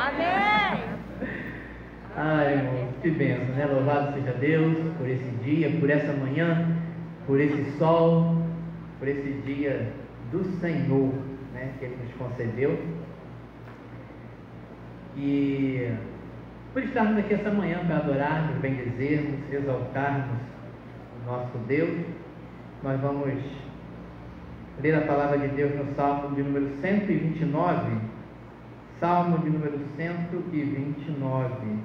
Amém! Ai, irmão, que bênção, né? Louvado seja Deus por esse dia, por essa manhã, por esse sol, por esse dia do Senhor, né? Que Ele nos concedeu. E por estarmos aqui essa manhã para adorarmos, bendizermos, exaltarmos o nosso Deus, nós vamos ler a palavra de Deus no Salmo de número 129. Salmo de número 129.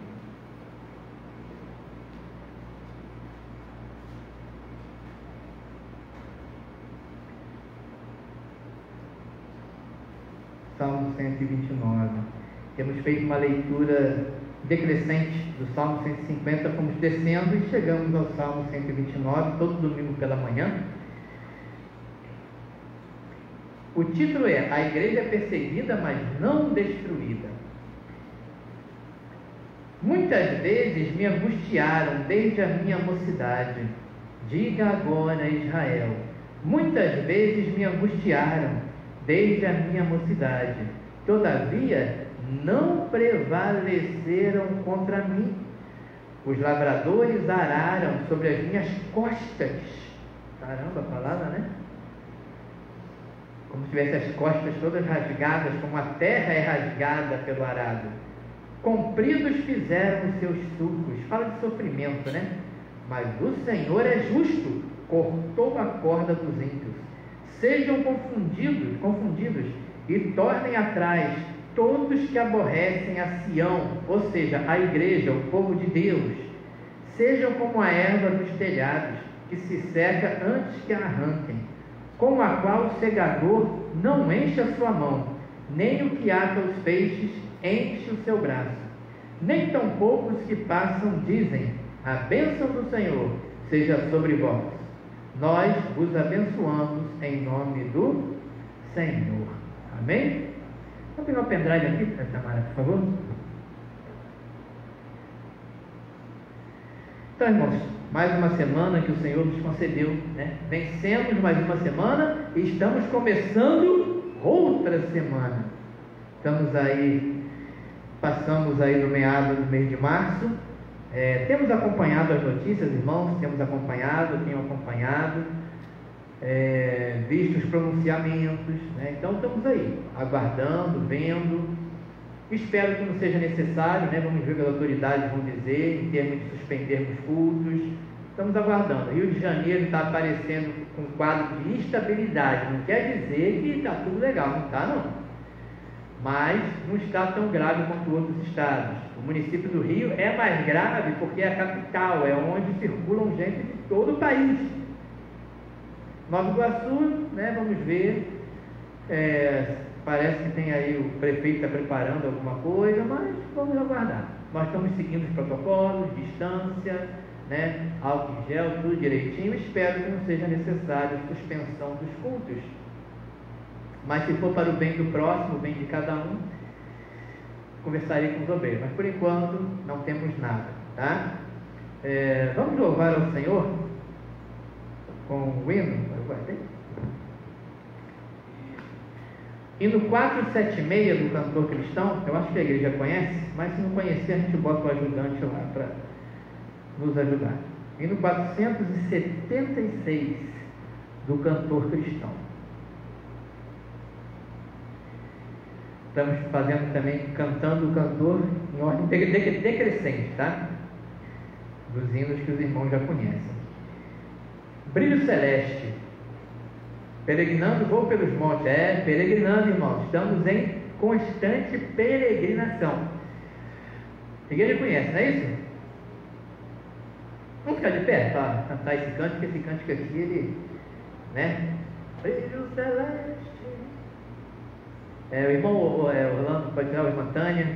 Salmo 129. Temos feito uma leitura decrescente do Salmo 150, fomos descendo e chegamos ao Salmo 129, todo domingo pela manhã. O título é: A Igreja é Perseguida, mas não destruída. Muitas vezes me angustiaram desde a minha mocidade. Diga agora, Israel. Muitas vezes me angustiaram desde a minha mocidade. Todavia, não prevaleceram contra mim. Os lavradores araram sobre as minhas costas. Caramba, a palavra, né? Como se tivesse as costas todas rasgadas, como a terra é rasgada pelo arado. Compridos fizeram os seus sulcos. Fala de sofrimento, né? Mas o Senhor é justo, cortou a corda dos ímpios. Sejam confundidos e tornem atrás todos que aborrecem a Sião, ou seja, a igreja, o povo de Deus. Sejam como a erva dos telhados, que se seca antes que a arranquem, com a qual o segador não enche a sua mão, nem o que ata os peixes enche o seu braço. Nem tampouco os que passam dizem: a bênção do Senhor seja sobre vós. Nós vos abençoamos em nome do Senhor. Amém? Vamos pegar o pendrive aqui, Tamara, por favor. Então, irmãos, mais uma semana que o Senhor nos concedeu, né? Vencemos mais uma semana e estamos começando outra semana. Estamos aí, passamos aí no meado do mês de março. Temos acompanhado as notícias, irmãos, tenho acompanhado, visto os pronunciamentos, né? Então estamos aí, aguardando, vendo. Espero que não seja necessário, né? Vamos ver o que as autoridades vão dizer em termos de suspendermos cultos. Estamos aguardando. Rio de Janeiro está aparecendo com um quadro de instabilidade. Não quer dizer que está tudo legal, não está não. Mas não está tão grave quanto outros estados. O município do Rio é mais grave porque é a capital, é onde circulam gente de todo o país. Nova Iguaçu, né? Vamos ver. Parece que tem aí, o prefeito está preparando alguma coisa, mas vamos aguardar. Nós estamos seguindo os protocolos, distância, né? Álcool em gel, tudo direitinho. Espero que não seja necessário a suspensão dos cultos. Mas se for para o bem do próximo, o bem de cada um, conversarei com os obreiros. Mas por enquanto não temos nada, tá? Vamos louvar ao Senhor com o hino. Hino 476 do Cantor Cristão. Eu acho que a igreja conhece, mas se não conhecer, a gente bota o ajudante lá para nos ajudar. Hino 476 do Cantor Cristão. Estamos fazendo também, cantando o cantor em ordem decrescente, tá? Dos hinos que os irmãos já conhecem. Brilho celeste, peregrinando, vou pelos montes. Peregrinando, irmãos, estamos em constante peregrinação. A igreja conhece, não é isso? Vamos ficar de pé para cantar esse cântico, porque esse cântico aqui, ele, né? Brilho celeste. O irmão Orlando pode tirar, o irmão Tânia.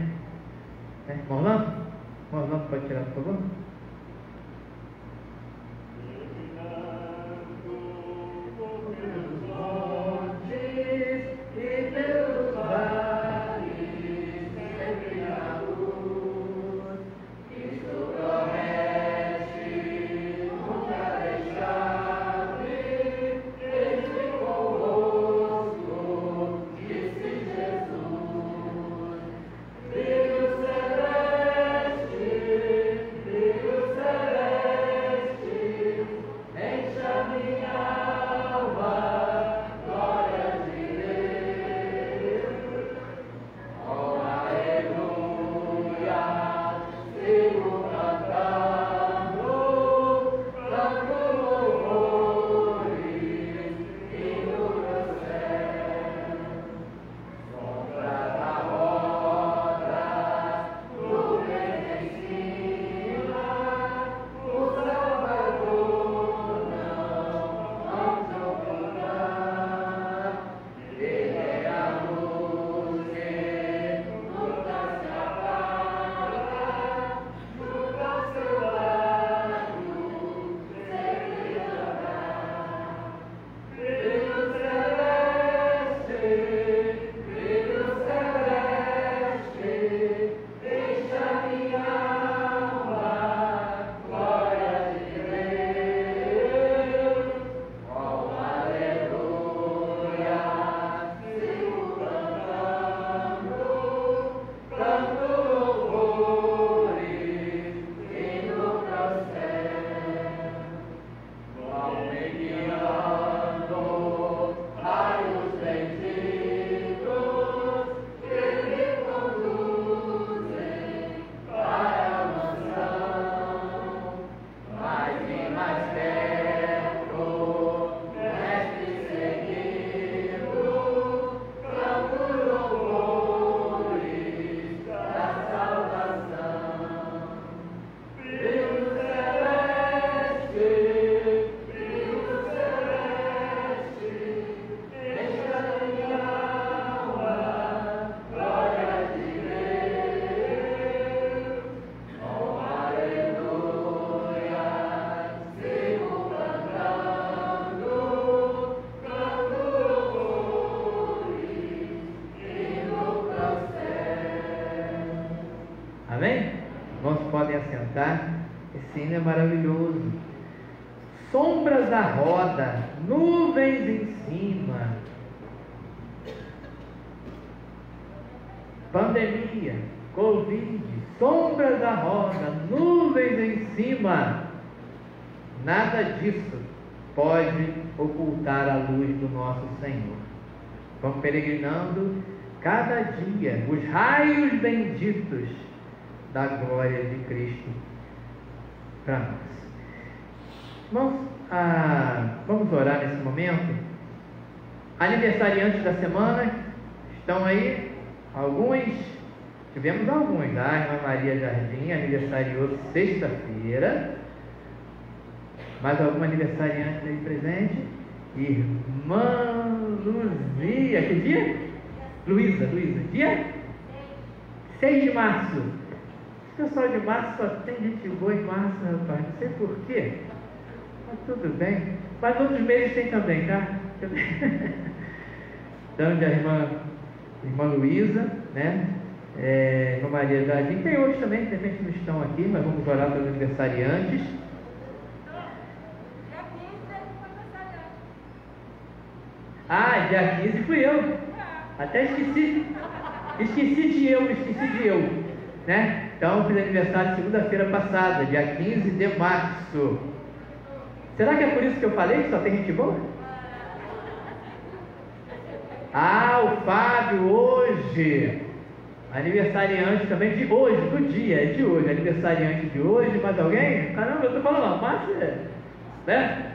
Irmão Orlando? O Orlando pode tirar, por favor? Deus Amém? Irmãos podem assentar. Esse hino é maravilhoso. Sombras da roda, nuvens em cima. Pandemia, Covid, sombras da roda, nuvens em cima. Nada disso pode ocultar a luz do nosso Senhor. Vamos peregrinando cada dia os raios benditos da glória de Cristo para nós. Irmãos, vamos orar nesse momento. Aniversariantes da semana estão aí. Tivemos alguns. A irmã Maria Jardim aniversariou sexta-feira. Mais algum aniversariante aí presente? Irmã Luzia, que dia? Luísa, dia? 6 de março. O pessoal de março só tem gente boa em março, rapaz. Não sei porquê. Mas tudo bem. Mas outros meses tem também, tá? Então, de irmã Luísa, né? Irmã Maria Jardim. Tem outros também, de repente não estão aqui, mas vamos orar pelos aniversariantes. Dia 15 fui eu. Até esqueci de eu, né? Então, fiz aniversário segunda-feira passada, dia 15 de março. Será que é por isso que eu falei que só tem gente boa? O Fábio hoje, aniversariante também de hoje, do dia, é de hoje, aniversariante de hoje. Mais alguém? Caramba, eu tô falando, Márcia, né?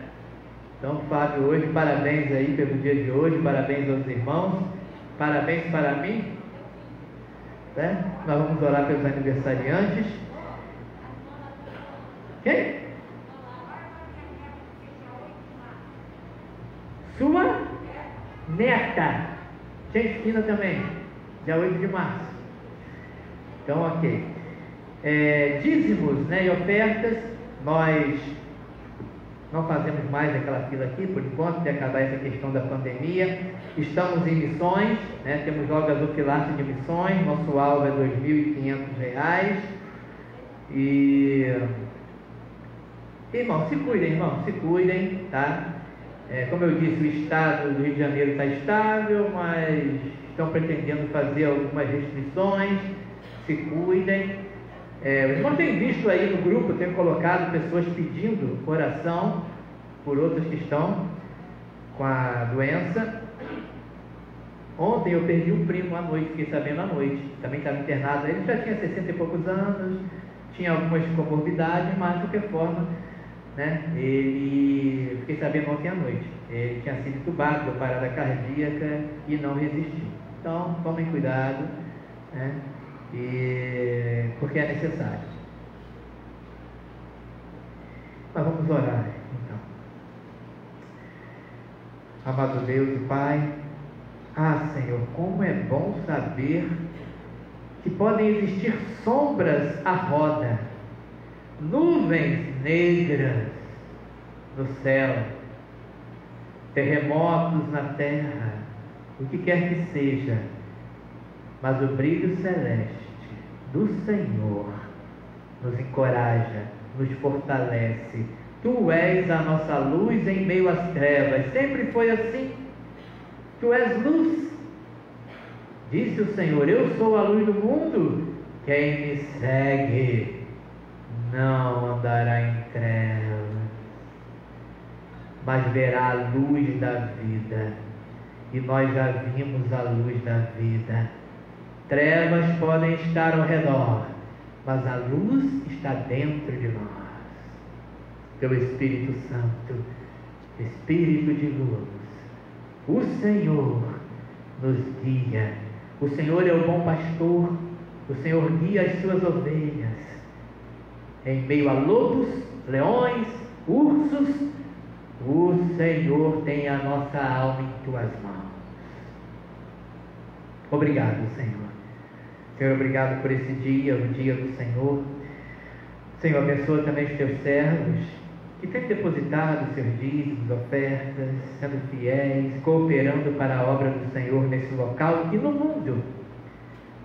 Então, Fábio, hoje, parabéns aí pelo dia de hoje, parabéns aos irmãos, parabéns para mim, né? Nós vamos orar pelos aniversariantes. Quem? Sua neta, gente fina também, dia 8 de março. Então, ok. Dízimos, né, e ofertas, nós não fazemos mais aquela fila aqui, por enquanto, de acabar essa questão da pandemia. Estamos em missões, né? Temos logo gasofilaço de missões, nosso alvo é R$ 2.500. E irmãos, se cuidem, tá? Como eu disse, o estado do Rio de Janeiro está estável, mas estão pretendendo fazer algumas restrições. Se cuidem. Os irmãos têm visto aí no grupo, tenho colocado pessoas pedindo oração por outros que estão com a doença. Ontem eu perdi um primo à noite, fiquei sabendo à noite, também estava internado. Ele já tinha 60 e poucos anos, tinha algumas comorbidades, mas de qualquer forma, né, fiquei sabendo ontem à noite, ele tinha sido entubado, deu parada cardíaca e não resistiu. Então, tomem cuidado, né? Porque é necessário. Mas vamos orar então. Amado Deus e Pai, Senhor, como é bom saber que podem existir sombras à roda, nuvens negras no céu, terremotos na terra, o que quer que seja, mas o brilho celeste do Senhor nos encoraja, nos fortalece. Tu és a nossa luz em meio às trevas, sempre foi assim. Tu és luz. Disse o Senhor: eu sou a luz do mundo, quem me segue não andará em trevas, mas verá a luz da vida. E nós já vimos a luz da vida. Trevas podem estar ao redor, mas a luz está dentro de nós. Pelo Espírito Santo, Espírito de luz, o Senhor nos guia. O Senhor é o bom pastor, o Senhor guia as suas ovelhas. Em meio a lobos, leões, ursos, o Senhor tem a nossa alma em tuas mãos. Obrigado, Senhor. Senhor, obrigado por esse dia, o dia do Senhor. Senhor, abençoa também os teus servos que têm depositado seus dízimos, ofertas, sendo fiéis, cooperando para a obra do Senhor nesse local e no mundo.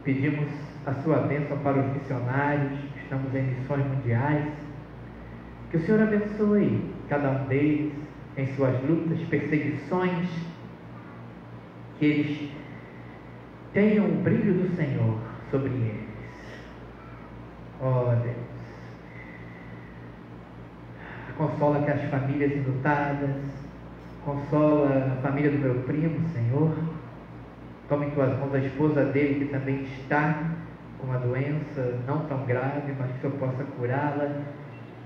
Pedimos a sua bênção para os missionários que estamos em missões mundiais. Que o Senhor abençoe cada um deles em suas lutas, perseguições, que eles tenham o brilho do Senhor sobre eles. Ó Deus, consola que as famílias enlutadas, consola a família do meu primo, Senhor. Tome em tuas mãos a esposa dele, que também está com uma doença não tão grave, mas que o Senhor possa curá-la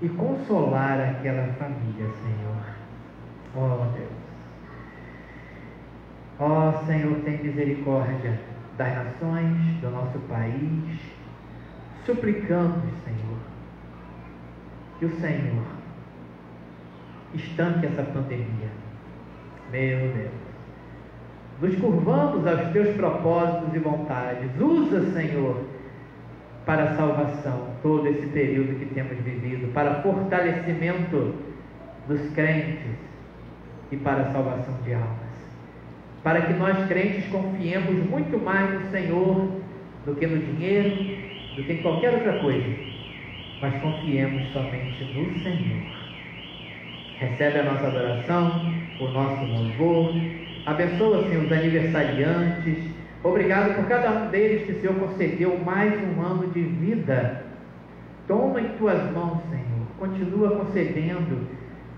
e consolar aquela família, Senhor. Ó Deus, ó Senhor, tem misericórdia das nações, do nosso país. Suplicamos, Senhor, que o Senhor estanque essa pandemia. Meu Deus, nos curvamos aos teus propósitos e vontades. Usa, Senhor, para a salvação todo esse período que temos vivido, para fortalecimento dos crentes e para a salvação de almas, para que nós crentes confiemos muito mais no Senhor do que no dinheiro, do que em qualquer outra coisa, mas confiemos somente no Senhor. Recebe a nossa adoração, o nosso louvor. Abençoa, Senhor, os aniversariantes. Obrigado por cada um deles que o Senhor concedeu mais um ano de vida. Toma em tuas mãos, Senhor. Continua concedendo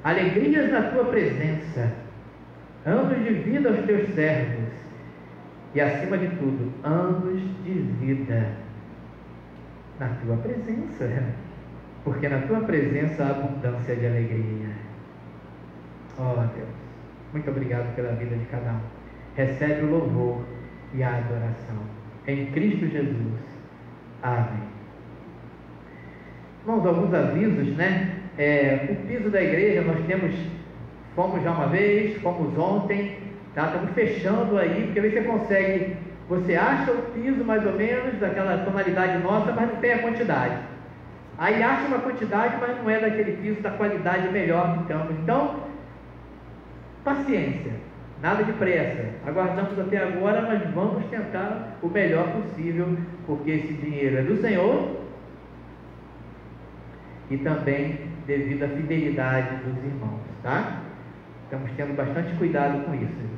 alegrias na tua presença, anos de vida aos teus servos e, acima de tudo, anos de vida na tua presença, porque na tua presença há abundância de alegria. Ó Deus, muito obrigado pela vida de cada um. Recebe o louvor e a adoração em Cristo Jesus. Amém. Irmãos, alguns avisos, né? O piso da igreja nós fomos já uma vez, fomos ontem, tá? Estamos fechando aí, porque aí você acha o piso mais ou menos daquela tonalidade nossa, mas não tem a quantidade. Aí acha uma quantidade, mas não é daquele piso da qualidade melhor que estamos. Então, paciência, nada de pressa. Aguardamos até agora, mas vamos tentar o melhor possível, porque esse dinheiro é do Senhor e também devido à fidelidade dos irmãos, tá? Estamos tendo bastante cuidado com isso.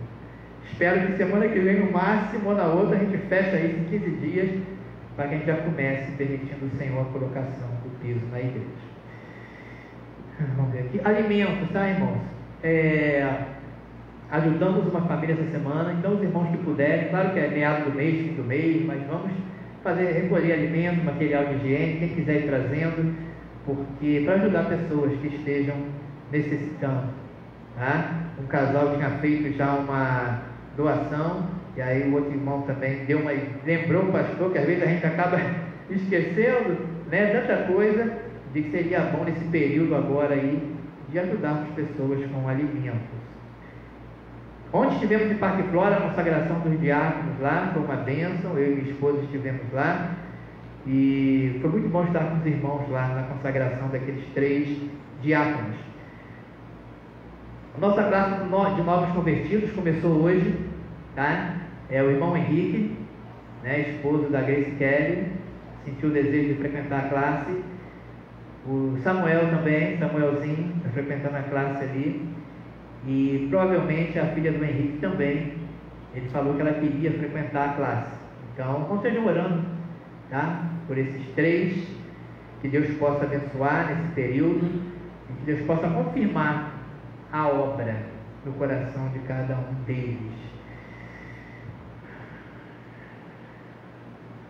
Espero que semana que vem, no máximo, ou na outra, a gente fecha isso em 15 dias, para que a gente já comece permitindo o Senhor a colocação do piso na igreja. Vamos ver aqui. Alimentos, tá, irmãos? Ajudamos uma família essa semana, então os irmãos que puderem, claro que é meado do mês, fim do mês, mas vamos recolher alimentos, material de higiene, quem quiser ir trazendo, porque para ajudar pessoas que estejam necessitando, tá? Um casal tinha feito já uma doação, e aí o outro irmão também lembrou o pastor, que às vezes a gente acaba esquecendo, né, tanta coisa, de que seria bom nesse período agora aí, de ajudarmos pessoas com alimentos. Ontem estivemos em Parque Flora, a consagração dos diáconos lá, foi uma bênção, eu e minha esposa estivemos lá, e foi muito bom estar com os irmãos lá na consagração daqueles 3 diáconos. A nossa classe de novos convertidos começou hoje, tá? O irmão Henrique, né, esposo da Grace Kelly, sentiu o desejo de frequentar a classe. O Samuel também, Samuelzinho, está frequentando a classe ali. E provavelmente a filha do Henrique também, ele falou que ela queria frequentar a classe. Então, estejam orando, tá? Por esses 3, que Deus possa abençoar nesse período e que Deus possa confirmar a obra no coração de cada um deles.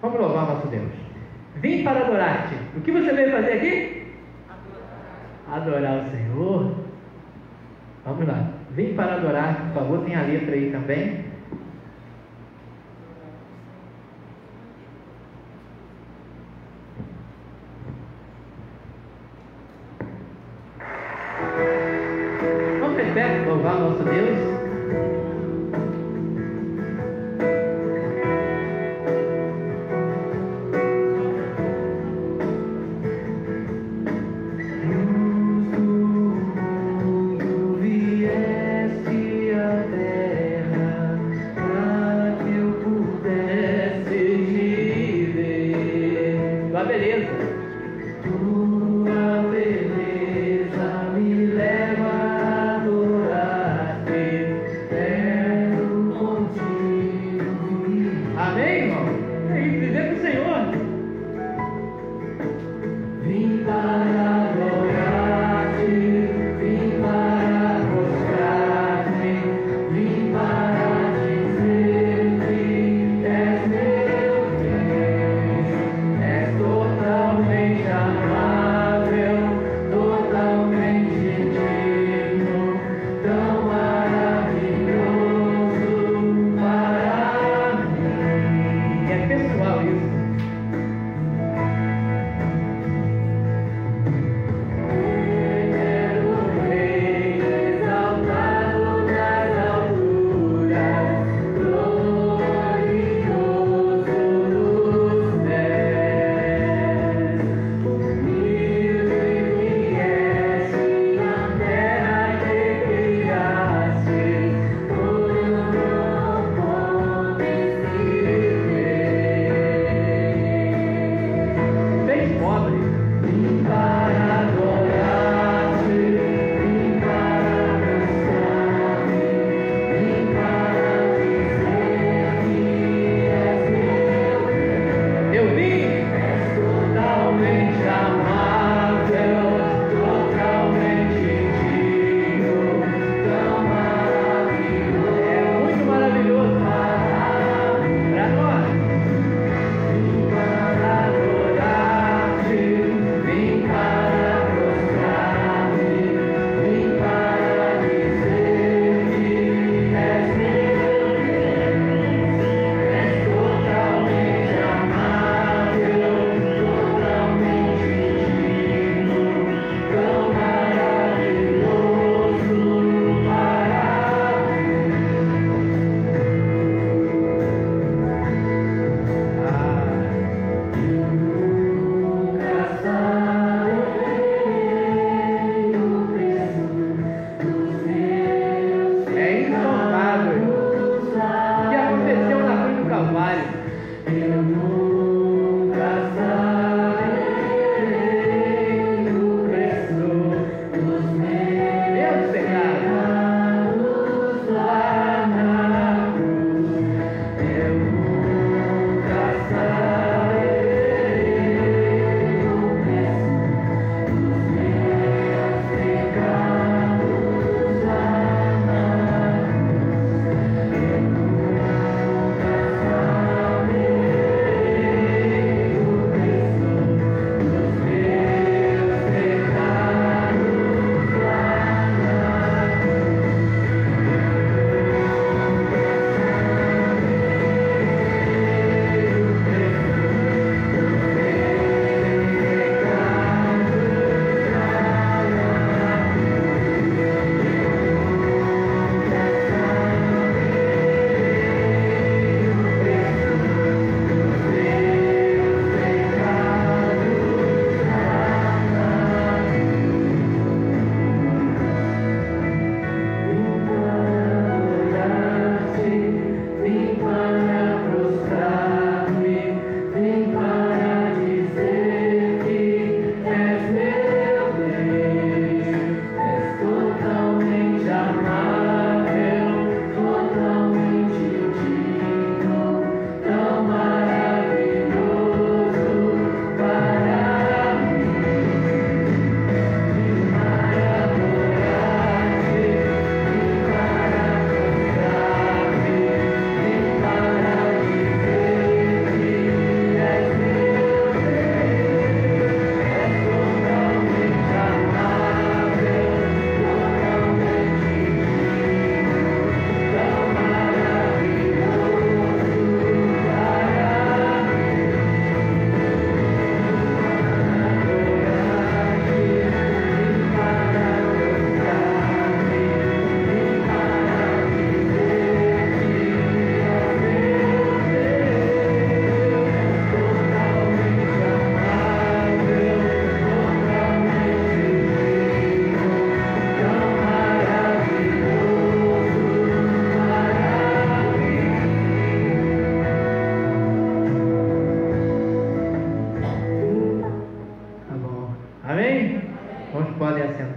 Vamos louvar o nosso Deus. Vim para adorar-te. O que você veio fazer aqui? Adorar o Senhor. Vamos lá. Vim para adorar-te, por favor. Tem a letra aí também. Vamos de pé, louvar o nosso Deus. Terra, para que eu pudesse pela beleza. Tua beleza me leva a adorar-te, quero contigo. Amém, irmão? É isso, dizer para o Senhor. Vim para adorar-te, vim para prostrar-me, vim para dizer que és meu Deus, és totalmente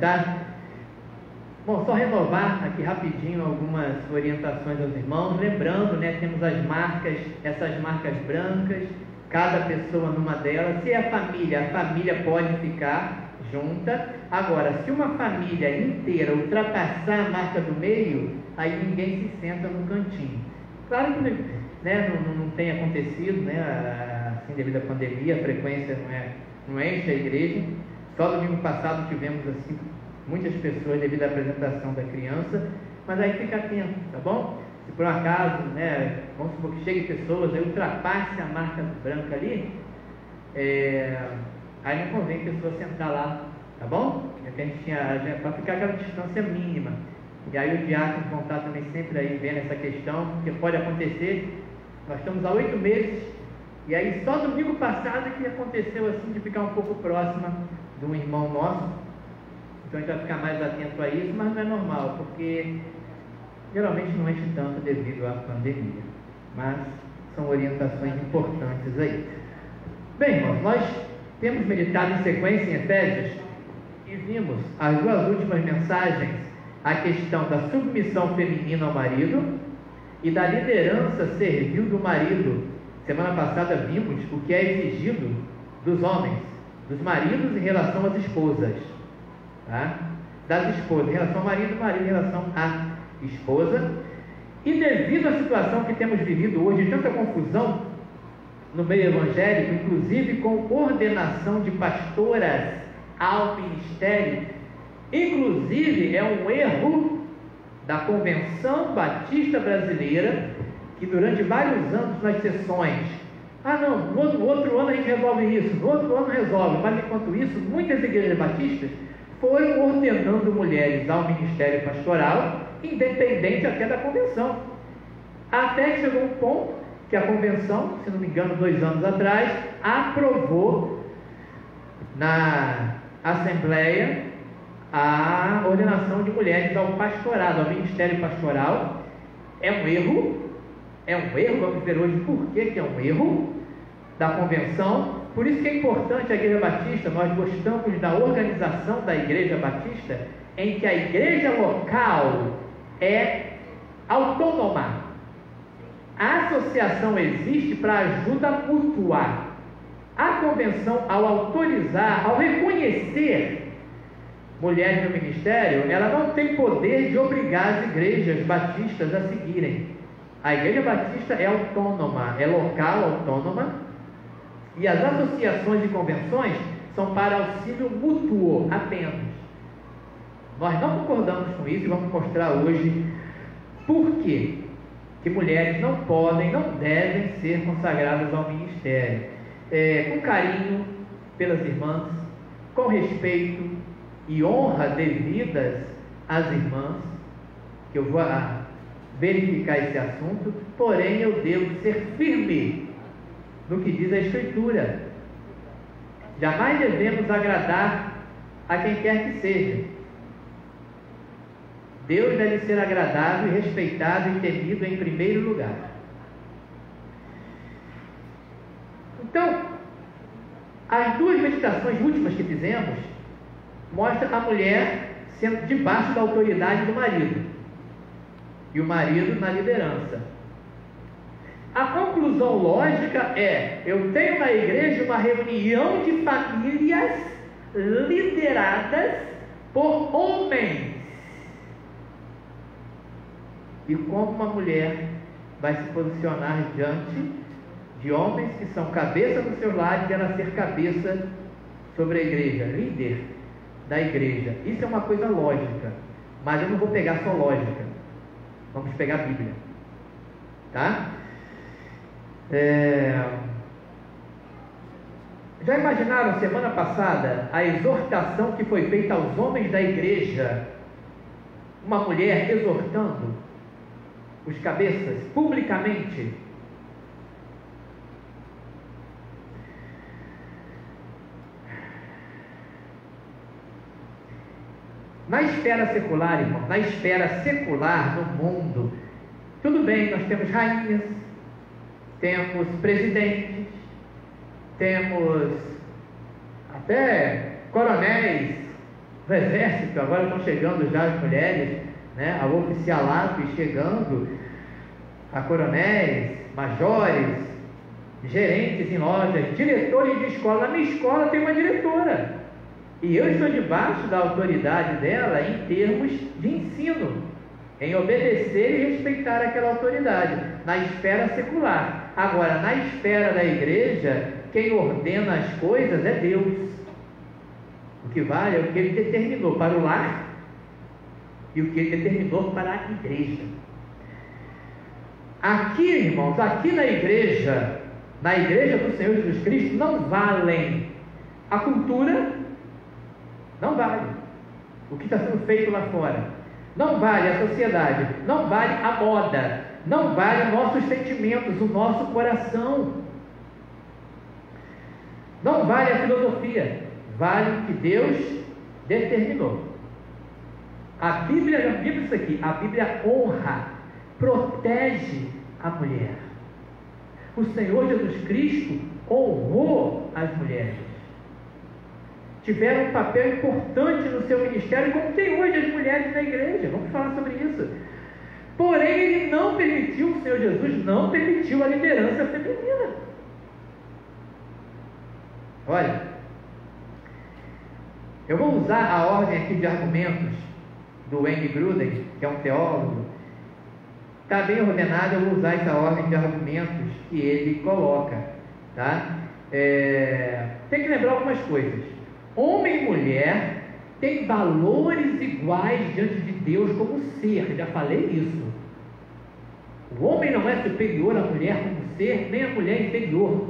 tá? Bom, só renovar aqui rapidinho algumas orientações aos irmãos, lembrando, né, temos as marcas, essas marcas brancas, cada pessoa numa delas. Se é a família pode ficar junta. Agora, se uma família inteira ultrapassar a marca do meio, aí ninguém se senta no cantinho. Claro que, né, não tem acontecido, né, assim, devido à pandemia, a frequência não enche a igreja. Só domingo passado tivemos assim muitas pessoas devido à apresentação da criança, mas aí fica atento, tá bom? Se por um acaso, né, vamos supor que cheguem pessoas, aí ultrapasse a marca branca ali, aí não convém a pessoa sentar lá, tá bom? A gente para ficar aquela distância mínima. E aí o diácono vão estar também sempre aí vendo essa questão, porque pode acontecer. Nós estamos há 8 meses, e aí só domingo passado que aconteceu assim, de ficar um pouco próxima de um irmão nosso. Então a gente vai ficar mais atento a isso, mas não é normal, porque geralmente não enche tanto devido à pandemia. Mas são orientações importantes aí. Bem, irmãos, nós temos meditado em sequência em Efésios e vimos as 2 últimas mensagens, a questão da submissão feminina ao marido e da liderança servil do marido. Semana passada vimos o que é exigido dos homens, dos maridos em relação às esposas, tá? Das esposas em relação ao marido, marido em relação à esposa. E devido à situação que temos vivido hoje, tanta confusão no meio evangélico, inclusive com ordenação de pastoras ao ministério, inclusive é um erro da Convenção Batista Brasileira, que durante vários anos nas sessões, no outro ano a gente resolve isso, no outro ano resolve, mas enquanto isso, muitas igrejas batistas foram ordenando mulheres ao ministério pastoral, independente até da convenção. Até que chegou um ponto que a convenção, se não me engano, 2 anos atrás, aprovou na Assembleia a ordenação de mulheres ao pastorado, ao ministério pastoral. É um erro, vamos ver hoje por que é um erro da convenção. Por isso que é importante a Igreja Batista, nós gostamos da organização da Igreja Batista, em que a igreja local é autônoma. A associação existe para ajuda mútua. A convenção, ao autorizar, ao reconhecer mulheres no ministério, ela não tem poder de obrigar as igrejas batistas a seguirem. A Igreja Batista é autônoma, é local, autônoma, e as associações e convenções são para auxílio mútuo apenas. Nós não concordamos com isso e vamos mostrar hoje por quê que mulheres não podem, não devem ser consagradas ao ministério. Com carinho pelas irmãs, com respeito e honra devidas às irmãs, que eu vou verificar esse assunto, porém eu devo ser firme no que diz a Escritura. Jamais devemos agradar a quem quer que seja. Deus deve ser agradado e respeitado e temido em primeiro lugar. Então, as 2 meditações últimas que fizemos mostram a mulher sendo debaixo da autoridade do marido e o marido na liderança. A conclusão lógica é: eu tenho na igreja uma reunião de famílias lideradas por homens. E como uma mulher vai se posicionar diante de homens que são cabeça do seu lado e ela ser cabeça sobre a igreja, líder da igreja. Isso é uma coisa lógica, mas eu não vou pegar só lógica, vamos pegar a Bíblia, tá? Já imaginaram semana passada a exortação que foi feita aos homens da igreja? Uma mulher exortando os cabeças publicamente. Na esfera secular, irmão, na esfera secular no mundo, tudo bem, nós temos rainhas, temos presidentes, temos até coronéis, no exército, agora estão chegando já as mulheres, né, ao oficialato e chegando a coronéis, majores, gerentes em lojas, diretores de escola. Na minha escola tem uma diretora e eu estou debaixo da autoridade dela em termos de ensino, em obedecer e respeitar aquela autoridade na esfera secular. Agora, na esfera da igreja, quem ordena as coisas é Deus. O que vale é o que Ele determinou para o lar e o que Ele determinou para a igreja. Aqui, irmãos, aqui na igreja do Senhor Jesus Cristo, não valem a cultura, não vale o que está sendo feito lá fora, não vale a sociedade, não vale a moda, não vale nossos sentimentos, o nosso coração, não vale a filosofia, vale o que Deus determinou. A Bíblia, já vimos isso aqui, a Bíblia honra, protege a mulher. O Senhor Jesus Cristo honrou as mulheres, tiveram um papel importante no seu ministério, como tem hoje as mulheres na igreja. Vamos falar sobre isso. Porém, Ele não permitiu, o Senhor Jesus não permitiu a liderança feminina. Olha, eu vou usar a ordem aqui de argumentos do Wayne Grudem, que é um teólogo. Está bem ordenado, eu vou usar essa ordem de argumentos que ele coloca, tá? Tem que lembrar algumas coisas. Homem e mulher têm valores iguais diante de Deus como ser, já falei isso. O homem não é superior à mulher como ser, nem a mulher inferior.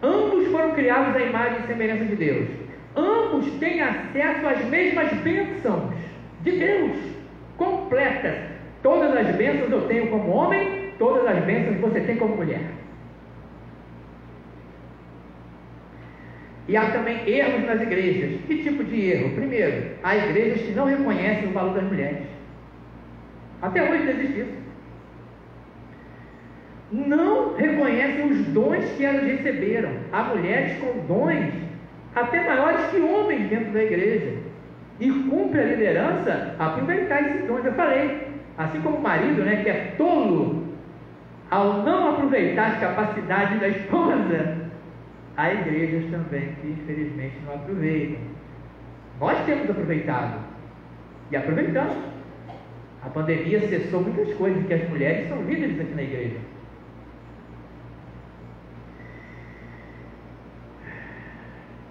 Ambos foram criados à imagem e semelhança de Deus. Ambos têm acesso às mesmas bênçãos de Deus, completas. Todas as bênçãos eu tenho como homem, todas as bênçãos você tem como mulher. E há também erros nas igrejas. Que tipo de erro? Primeiro, há igrejas que não reconhecem o valor das mulheres. Até hoje existe isso. Não reconhecem os dons que elas receberam. Há mulheres com dons até maiores que homens dentro da igreja. E cumpre a liderança aproveitar esses dons. Eu falei, assim como o marido, né, que é tolo ao não aproveitar as capacidades da esposa, há igrejas também que infelizmente não aproveitam. Nós temos aproveitado e aproveitamos. A pandemia cessou muitas coisas, que as mulheres são líderes aqui na igreja.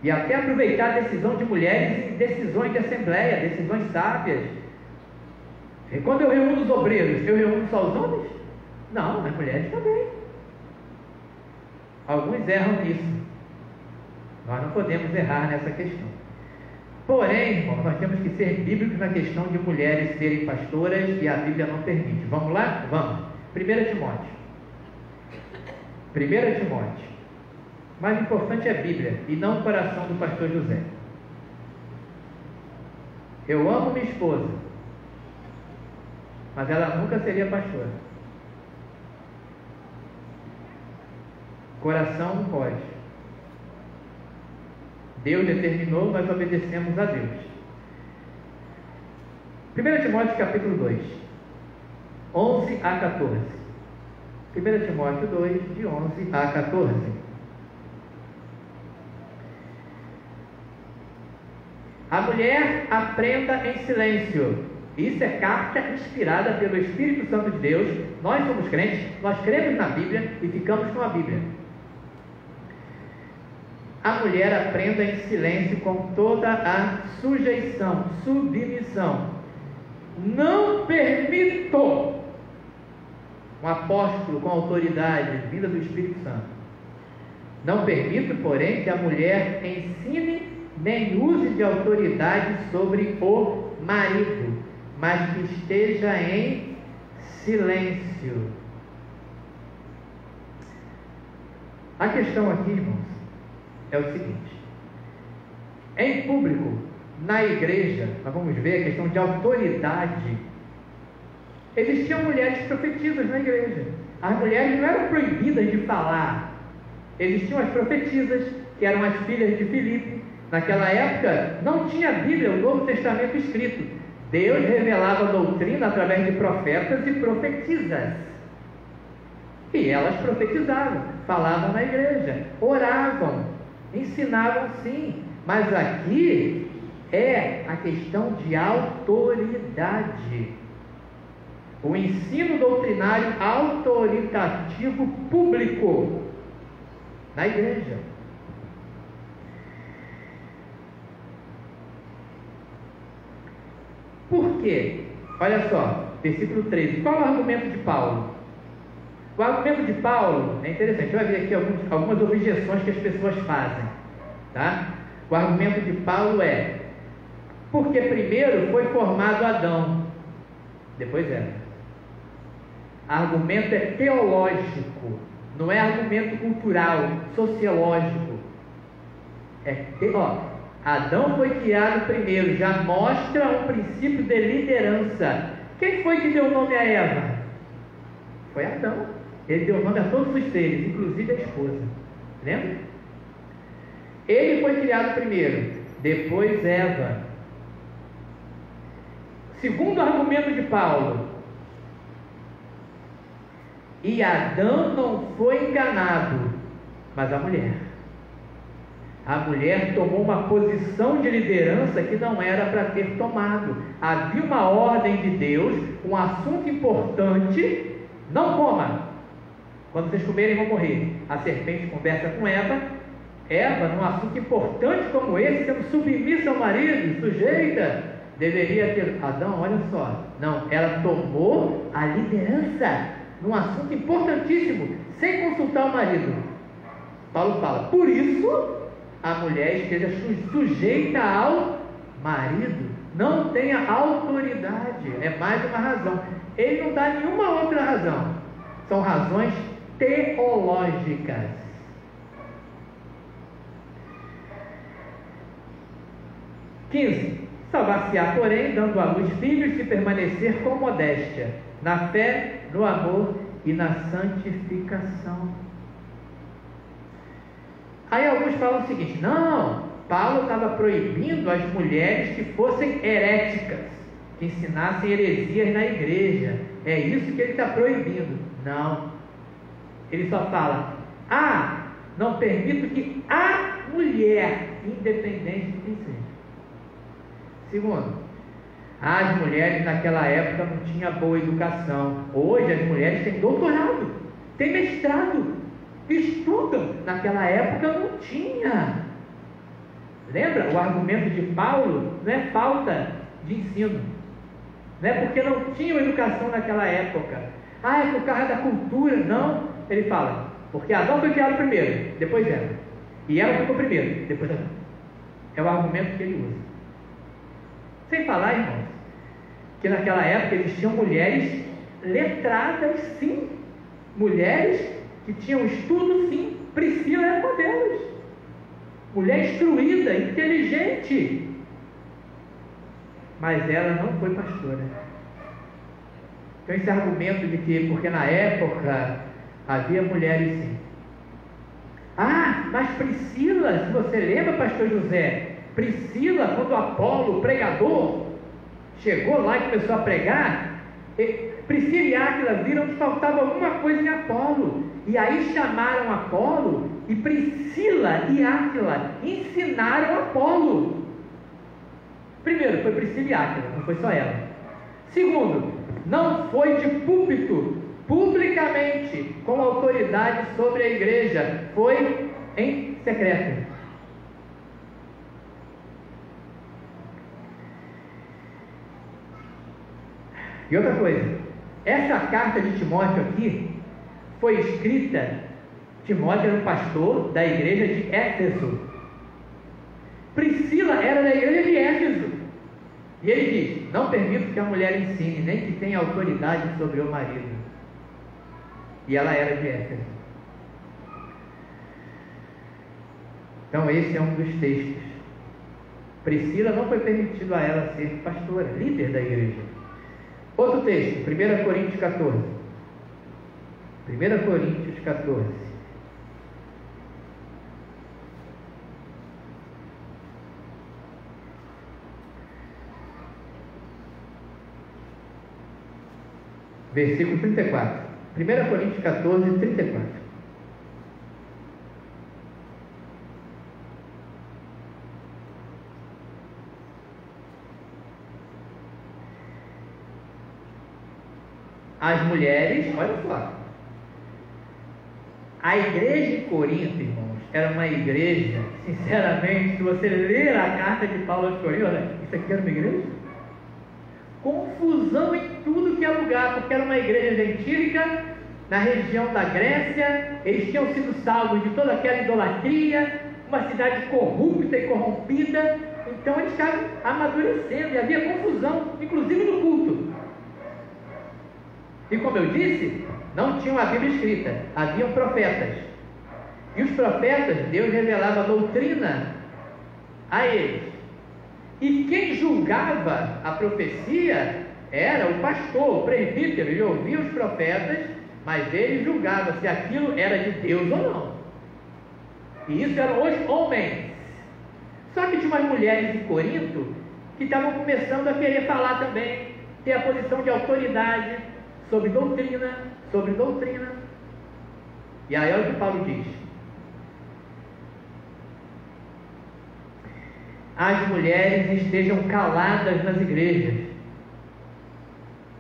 E até aproveitar a decisão de mulheres em decisões de assembleia, decisões sábias. E quando eu reúno os obreiros, eu reúno só os homens? Não, as mulheres também. Alguns erram nisso. Nós não podemos errar nessa questão. Porém, irmão, nós temos que ser bíblicos na questão de mulheres serem pastoras e a Bíblia não permite. Vamos lá? Vamos. 1 Timóteo. 1 Timóteo. O mais importante é a Bíblia e não o coração do pastor José. Eu amo minha esposa, mas ela nunca seria pastora. Coração não pode. Deus determinou, nós obedecemos a Deus. 1 Timóteo capítulo 2, 11 a 14. 1 Timóteo 2, de 11 a 14. A mulher aprenda em silêncio. Isso é carta inspirada pelo Espírito Santo de Deus. Nós somos crentes, nós cremos na Bíblia e ficamos com a Bíblia. A mulher aprenda em silêncio com toda a sujeição, submissão. Não permito um apóstolo com autoridade vinda do Espírito Santo. Não permito, porém, que a mulher ensine nem use de autoridade sobre o marido, mas que esteja em silêncio. A questão aqui, irmãos, é o seguinte: em público, na igreja, nós vamos ver a questão de autoridade. Existiam mulheres profetisas na igreja. As mulheres não eram proibidas de falar. Existiam as profetisas, que eram as filhas de Filipe, Naquela época não tinha Bíblia, o Novo Testamento escrito. Deus revelava a doutrina através de profetas e profetisas. E elas profetizavam, falavam na igreja, oravam, ensinavam sim. Mas aqui é a questão de autoridade. O ensino doutrinário autoritativo público na igreja. Por quê? Olha só, versículo 13. Qual é o argumento de Paulo? O argumento de Paulo é interessante. Você vai ver aqui algumas objeções que as pessoas fazem. Tá? O argumento de Paulo é: porque primeiro foi formado Adão, depois Eva. Argumento é teológico, não é argumento cultural, sociológico. Adão foi criado primeiro, já mostra um princípio de liderança. Quem foi que deu nome a Eva? Foi Adão. Ele deu nome a todos os seres, inclusive a esposa. Lembra? Ele foi criado primeiro, depois Eva. Segundo argumento de Paulo, e Adão não foi enganado, mas a mulher. A mulher tomou uma posição de liderança que não era para ter tomado. Havia uma ordem de Deus, um assunto importante: não coma. Quando vocês comerem, vão morrer. A serpente conversa com Eva, num assunto importante como esse, sendo submissa ao marido, sujeita, deveria ter. Adão, olha só, não, ela tomou a liderança num assunto importantíssimo, sem consultar o marido. Paulo fala: por isso a mulher esteja sujeita ao marido, não tenha autoridade. É mais uma razão. Ele não dá nenhuma outra razão. São razões teológicas. Salvar-se-á, porém, dando à luz filhos, se permanecer com modéstia, na fé, no amor e na santificação. Aí alguns falam o seguinte: não, Paulo estava proibindo as mulheres que fossem heréticas, que ensinassem heresias na igreja. É isso que ele está proibindo. Não. Ele só fala: não permito que a mulher, independente de quem seja. Segundo, as mulheres naquela época não tinham boa educação. Hoje as mulheres têm doutorado, têm mestrado, estudam. Naquela época não tinha. Lembra? O argumento de Paulo não é falta de ensino, não é porque não tinham educação naquela época. É por causa da cultura. Não, ele fala: porque Adão foi criado primeiro, depois Eva, e Eva ficou primeiro, depois Adão. É o argumento que ele usa. Sem falar, irmãos, que naquela época existiam mulheres letradas, sim, mulheres que tinham estudo, sim. Priscila era uma delas, mulher instruída, inteligente, mas ela não foi pastora. Então esse argumento de que porque na época havia mulheres, sim. Mas Priscila, se você lembra, pastor José, Priscila, quando Apolo, o pregador, chegou lá e começou a pregar, Priscila e Áquila viram que faltava alguma coisa em Apolo, e aí chamaram Apolo, e Priscila e Áquila ensinaram Apolo. Primeiro, foi Priscila e Áquila, não foi só ela. Segundo, não foi de púlpito, publicamente, com autoridade sobre a igreja, foi em secreto. E outra coisa, essa carta de Timóteo aqui foi escrita. Timóteo era um pastor da igreja de Éfeso. Priscila era da igreja de Éfeso. E ele diz: não permito que a mulher ensine, nem que tenha autoridade sobre o marido. E ela era de Éfeso. Então esse é um dos textos. Priscila não foi permitido a ela ser pastora, líder da igreja. Outro texto, 1 Coríntios 14. 1 Coríntios 14. versículo 34. 1 Coríntios 14, 34. As mulheres, olha só, a igreja de Corinto, irmãos, era uma igreja, sinceramente, se você ler a carta de Paulo aos Coríntios, olha, isso aqui era uma igreja? Confusão em tudo que é lugar, porque era uma igreja gentílica, na região da Grécia, eles tinham sido salvos de toda aquela idolatria, uma cidade corrupta e corrompida, então eles estavam amadurecendo, e havia confusão, inclusive no culto. E como eu disse, não tinham a Bíblia escrita, haviam profetas. E os profetas, Deus revelava a doutrina a eles. E quem julgava a profecia era o pastor, o presbítero. Ele ouvia os profetas, mas ele julgava se aquilo era de Deus ou não. E isso eram os homens. Só que tinha umas mulheres em Corinto que estavam começando a querer falar também, ter a posição de autoridade sobre doutrina. E aí olha o que Paulo diz: as mulheres estejam caladas nas igrejas.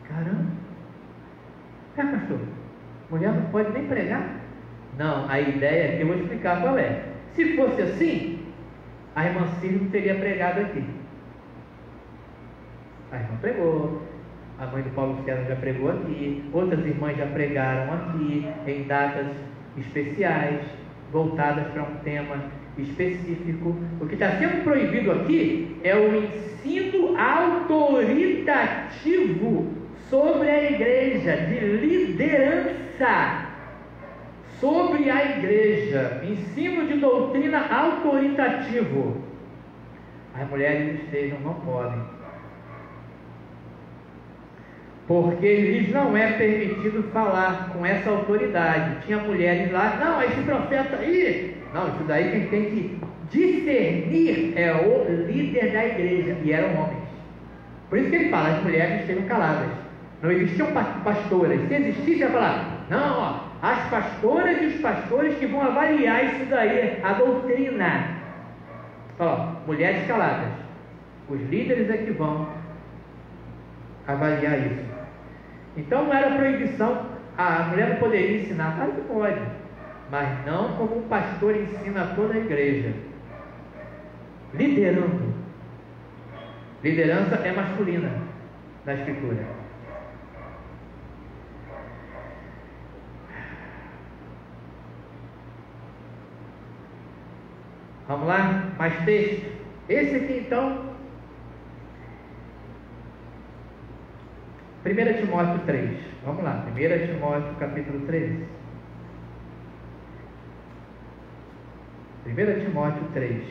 Caramba! Pastor, mulher não pode nem pregar? Não, a ideia aqui eu vou explicar qual é. Se fosse assim, a irmã Cília não teria pregado aqui. A irmã pregou, a mãe do Paulo Luciano já pregou aqui, outras irmãs já pregaram aqui, em datas especiais, voltadas para um tema específico. O que está sendo proibido aqui é o ensino autoritativo sobre a igreja, de liderança sobre a igreja, ensino de doutrina autoritativo. As mulheres estejam, não podem, porque lhes não é permitido falar com essa autoridade. Tinha mulheres lá, não, esse profeta aí, não, isso daí quem tem que discernir é o líder da igreja, e eram homens. Por isso que ele fala, as mulheres estejam caladas. Não existiam pastoras. Se existisse, ia falar, não, ó, as pastoras e os pastores que vão avaliar isso daí, a doutrina. Fala, ó, mulheres caladas, os líderes é que vão avaliar isso. Então não era proibição, a mulher não poderia ensinar, claro que pode, mas não como um pastor ensina a toda a igreja. Liderando. Liderança é masculina na Escritura. Vamos lá, mais texto. Esse aqui então, 1 Timóteo 3. Vamos lá, 1 Timóteo capítulo 13. 1 Timóteo 3.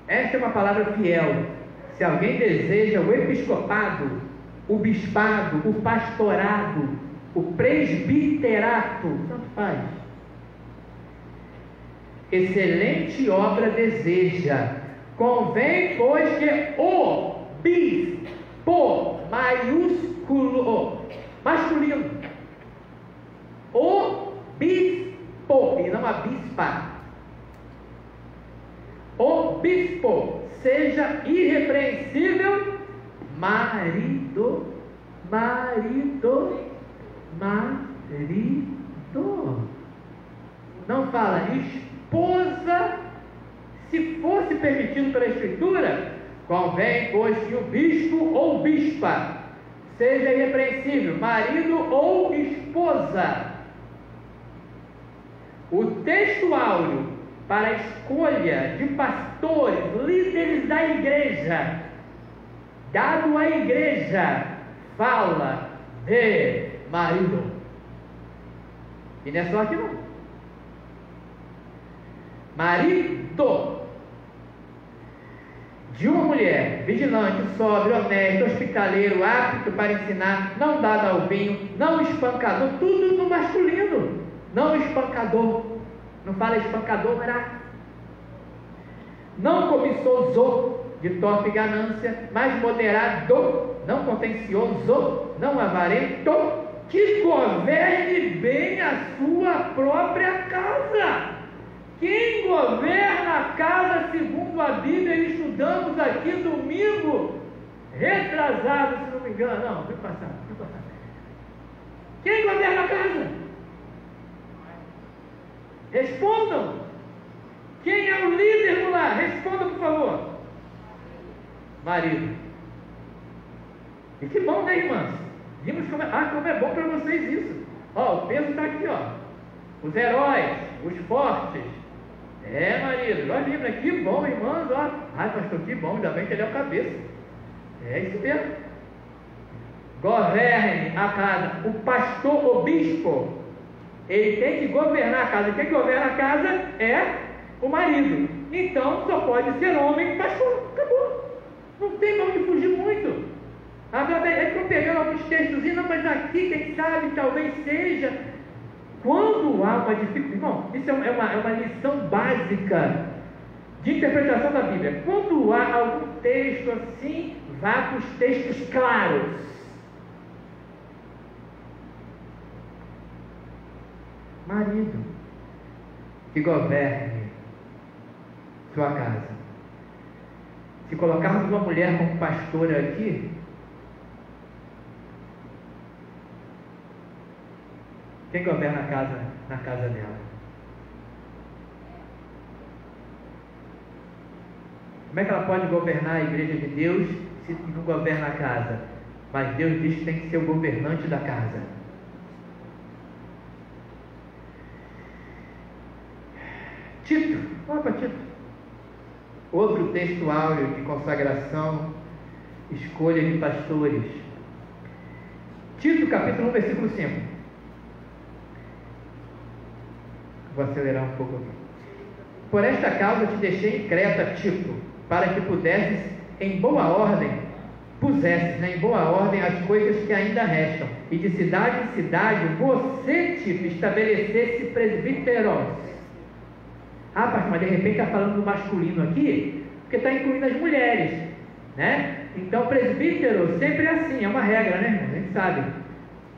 Esta é uma palavra fiel. Se alguém deseja o episcopado, o bispado, o pastorado, o presbiterato, tanto faz. Excelente obra deseja. Convém, pois, que o bispo, maiúsculo, masculino, o bispo, e não a bispa, o bispo seja irrepreensível, marido. Não fala esposa. Se fosse permitido pela Escritura, convém, pois, que o bispo ou bispa seja irrepreensível, marido ou esposa. O texto áureo para a escolha de pastores, líderes da igreja, dado à igreja, fala de marido. E não é só aqui não. Marido de uma mulher vigilante, sóbrio, honesto, hospitaleiro, apto para ensinar, não dado ao vinho, não espancador, tudo no masculino. Não espancador. Não fala espancador, mas não cobiçoso de torpe ganância, mas moderado, não contencioso, não avarento, que governe bem a sua própria casa. Quem governa a casa, segundo a Bíblia, estudamos aqui domingo retrasado, se não me engano, não, foi passado. Quem governa a casa? Respondam. Quem é o líder do lar? Respondam, por favor. Marido. E que bom, né, irmãs? Vimos como é bom para vocês isso. Ó, o peso está aqui, ó. Os heróis, os fortes. Marido, nós vimos, né? Que bom, irmãs, ó. Ai, pastor, que bom, ainda bem que ele é o cabeça. É isso mesmo. Governe a casa. O pastor, o bispo, ele tem que governar a casa. Quem governa a casa é o marido. Então só pode ser homem pastor. Acabou. Não tem como fugir muito. Agora é que eu pegando alguns textos, não, mas aqui quem sabe talvez seja. Quando há uma dificuldade, irmão, isso é uma lição básica de interpretação da Bíblia. Quando há algum texto assim, vá para os textos claros. Marido, que governe sua casa. Se colocarmos uma mulher como pastora aqui, quem governa a casa na casa dela? Como é que ela pode governar a igreja de Deus se não governa a casa? Mas Deus diz que tem que ser o governante da casa. Tito, opa, Tito. Outro texto áureo de consagração, escolha de pastores. Tito, capítulo 1, versículo 5. Vou acelerar um pouco aqui. Por esta causa te deixei em Creta, Tito, para que pudesses, em boa ordem, em boa ordem as coisas que ainda restam, e de cidade em cidade você, Tito, estabelecesse presbíteros. Pastor, mas de repente está falando do masculino aqui, porque está incluindo as mulheres, né? Então, presbítero sempre é assim, é uma regra, né, irmão? A gente sabe.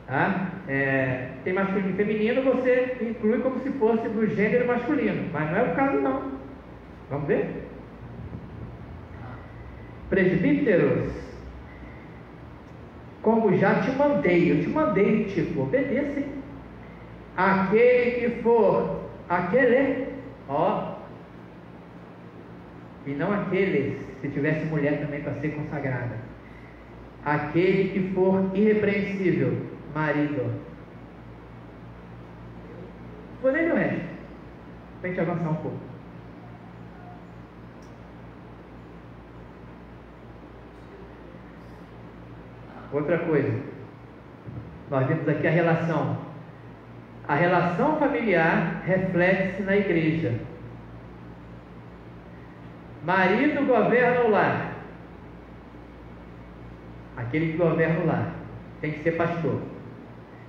Tá? Tem masculino e feminino, você inclui como se fosse do gênero masculino, mas não é o caso, não. Vamos ver? Presbíteros, como já te mandei, eu te mandei, tipo, obedeça. Aquele que for, e não aqueles, se tivesse mulher também para ser consagrada, aquele que for irrepreensível, marido. Vou ler o resto, para a gente avançar um pouco. Outra coisa, nós vemos aqui a relação. A relação familiar reflete-se na igreja. Marido governa o lar. Aquele que governa o lar tem que ser pastor.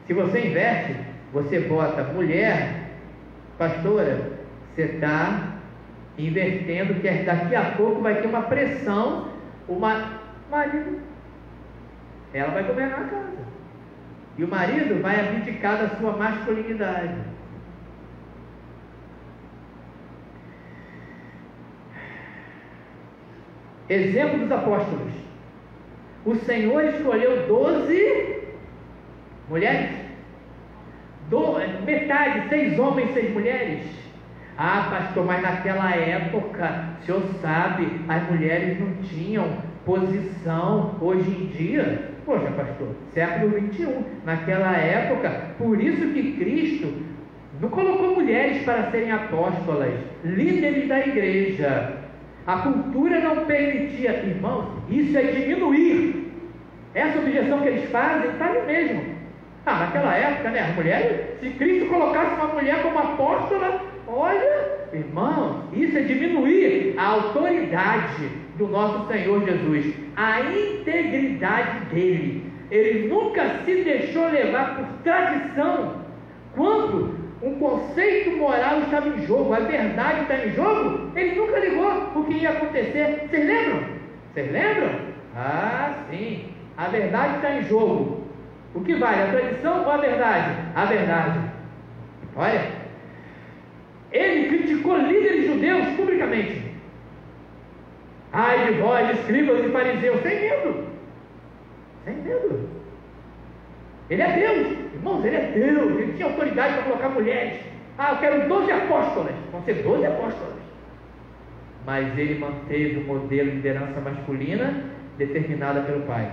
Se você inverte, você bota mulher, pastora, você está invertendo, que daqui a pouco vai ter uma pressão, marido, ela vai governar a casa. E o marido vai abdicar da sua masculinidade. Exemplo dos apóstolos. O Senhor escolheu 12 mulheres. Metade, 6 homens, 6 mulheres. Pastor, mas naquela época, o senhor sabe, as mulheres não tinham posição. Hoje em dia, poxa, pastor, século 21, naquela época, por isso que Cristo não colocou mulheres para serem apóstolas, líderes da igreja. A cultura não permitia. Irmãos, isso é diminuir. Essa objeção que eles fazem está aí mesmo. Naquela época, né, as mulheres, se Cristo colocasse uma mulher como apóstola, olha, irmão, isso é diminuir a autoridade do nosso Senhor Jesus, a integridade dele. Ele nunca se deixou levar por tradição. Quando um conceito moral estava em jogo, a verdade está em jogo, ele nunca ligou o que ia acontecer. Vocês lembram? Vocês lembram? Ah, sim, a verdade está em jogo. O que vale, a tradição ou a verdade? A verdade. Olha, ele criticou líderes judeus publicamente. Ai de vós, escribas e fariseus, sem medo. Sem medo. Ele é Deus, irmãos, ele é Deus, ele tinha autoridade para colocar mulheres. Ah, eu quero 12 apóstolas, vão ser 12 apóstolas. Mas ele manteve o modelo de liderança masculina determinada pelo Pai.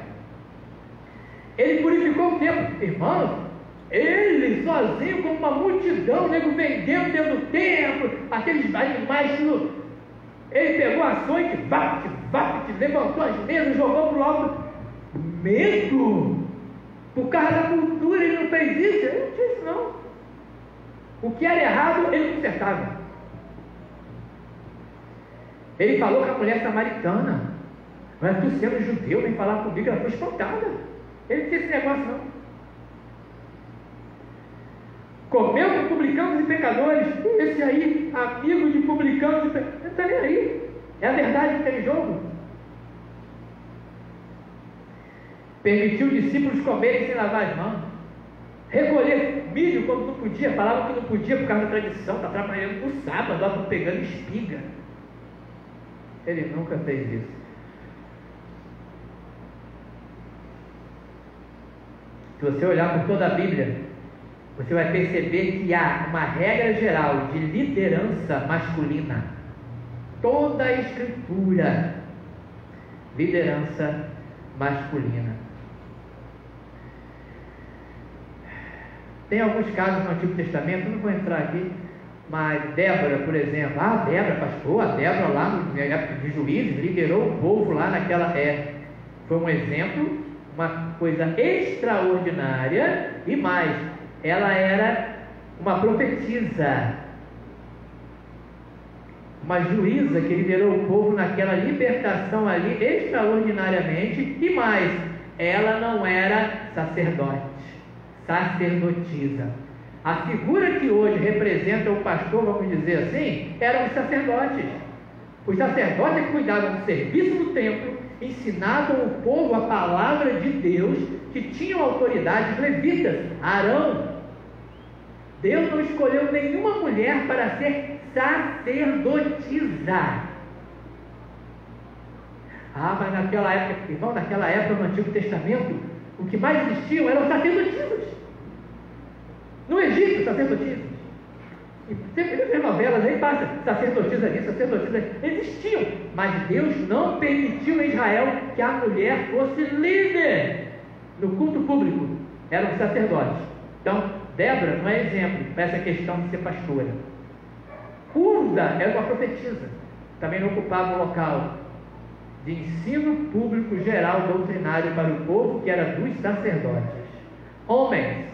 Ele purificou o templo, irmãos, ele sozinho com uma multidão, nego vendendo dentro do templo, aqueles animais, ele pegou ações, levantou as mesas, jogou para o alto, medo. Por causa da cultura ele não fez isso, ele não tinha isso não. O que era errado, ele consertava. Ele falou com a mulher samaritana, mas tu sendo judeu, vem falar comigo, ela foi espantada. Ele não tinha esse negócio não. Comeu com publicanos e pecadores. Esse aí, amigo de publicanos e pecadores, não está nem aí. É a verdade que está em jogo. Permitiu os discípulos comerem sem lavar as mãos. Recolher milho quando não podia. Falavam que não podia por causa da tradição. Está trabalhando no sábado, estão pegando espiga. Ele nunca fez isso. Se você olhar por toda a Bíblia, você vai perceber que há uma regra geral de liderança masculina. Toda a Escritura, liderança masculina. Tem alguns casos no Antigo Testamento, não vou entrar aqui, mas Débora, por exemplo, Débora, pastor, a Débora lá na época de Juízes, liderou o povo lá naquela época. Foi um exemplo, uma coisa extraordinária, e mais, ela era uma profetisa, uma juíza que liderou o povo naquela libertação ali extraordinariamente, e mais, ela não era sacerdotisa. A figura que hoje representa o pastor, vamos dizer assim, eram os sacerdotes. Os sacerdotes que cuidavam do serviço do templo, ensinavam o povo a palavra de Deus, que tinham autoridade, os levitas, Arão. Deus não escolheu nenhuma mulher para ser sacerdotisa. Mas naquela época, irmão, naquela época no Antigo Testamento, o que mais existiam eram sacerdotisas. No Egito, sacerdotisas. E sempre nas novelas aí passa sacerdotisa ali, sacerdotisa ali. Existiam, mas Deus não permitiu em Israel que a mulher fosse líder no culto público. Eram sacerdotes. Então, Débora não é exemplo para essa questão de ser pastora. Hulda era uma profetisa, também não ocupava o local de ensino público geral doutrinário para o povo, que era dos sacerdotes. Homens,